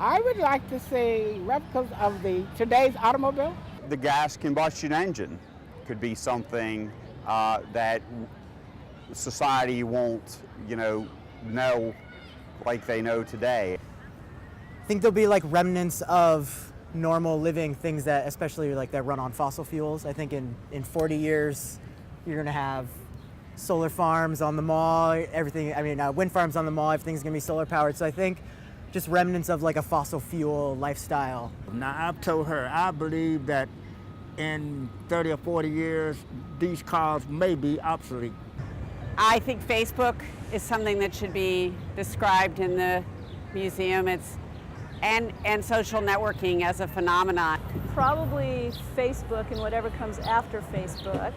I would like to see replicas of today's automobile. The gas combustion engine could be something that society won't, know like they know today. I think there'll be like remnants of normal living things that, especially like that run on fossil fuels. I think in 40 years, you're gonna have solar farms on the mall, wind farms on the mall, everything's gonna be solar powered. So I think just remnants of like a fossil fuel lifestyle. Now, I've told her, I believe that in 30 or 40 years, these cars may be obsolete. I think Facebook is something that should be described in the museum. And social networking as a phenomenon. Probably Facebook and whatever comes after Facebook.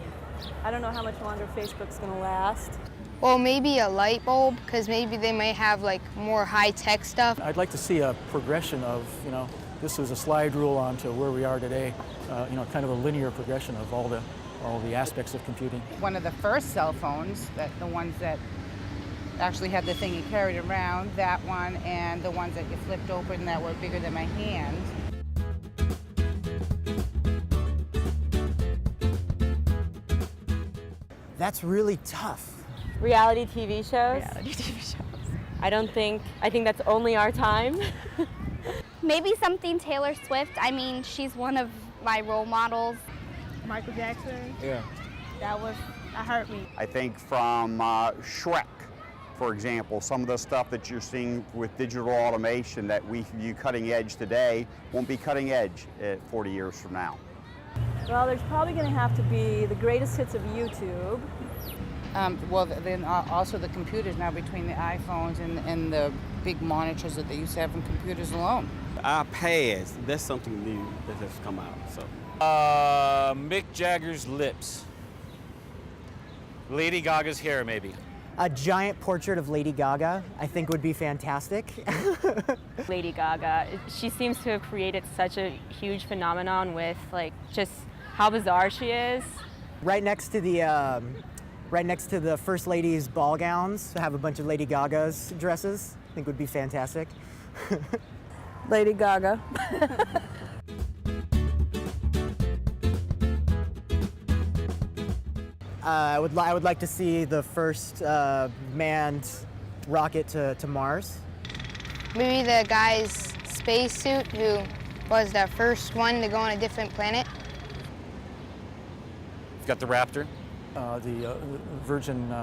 I don't know how much longer Facebook's going to last. Well, maybe a light bulb, because maybe they may have like more high-tech stuff. I'd like to see a progression of, this was a slide rule onto where we are today, kind of a linear progression of all the aspects of computing. One of the first cell phones, the ones that actually had the thing you carried around, that one, and the ones that you flipped open that were bigger than my hand. That's really tough. Reality TV shows? Reality TV shows. I think that's only our time. Maybe something Taylor Swift. I mean, she's one of my role models. Michael Jackson? Yeah. That hurt me. I think from Shrek, for example, some of the stuff that you're seeing with digital automation that we view cutting edge today won't be cutting edge 40 years from now. Well, there's probably going to have to be the greatest hits of YouTube. Then also the computers now between the iPhones and the big monitors that they used to have in computers alone. iPads, that's something new that has come out. So, Mick Jagger's lips. Lady Gaga's hair, maybe. A giant portrait of Lady Gaga, I think, would be fantastic. Lady Gaga, she seems to have created such a huge phenomenon with just how bizarre she is. Right next to the First Lady's ball gowns, have a bunch of Lady Gaga's dresses, I think would be fantastic. Lady Gaga. I would like to see the first manned rocket to Mars. Maybe the guy's spacesuit who was the first one to go on a different planet. You've got the Raptor. The Virgin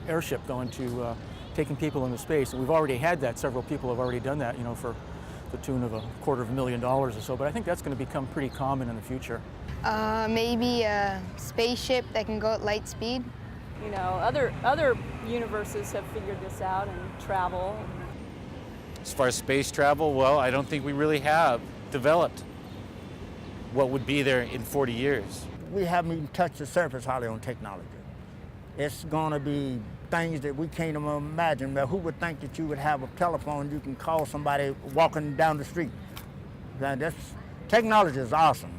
airship going to taking people into space. And we've already had that. Several people have already done that, for the tune of $250,000 or so. But I think that's going to become pretty common in the future. Maybe a spaceship that can go at light speed. Other universes have figured this out and travel. As far as space travel, well, I don't think we really have developed what would be there in 40 years. We haven't even touched the surface hardly on technology. It's going to be things that we can't even imagine. Now, who would think that you would have a telephone you can call somebody walking down the street? Technology is awesome.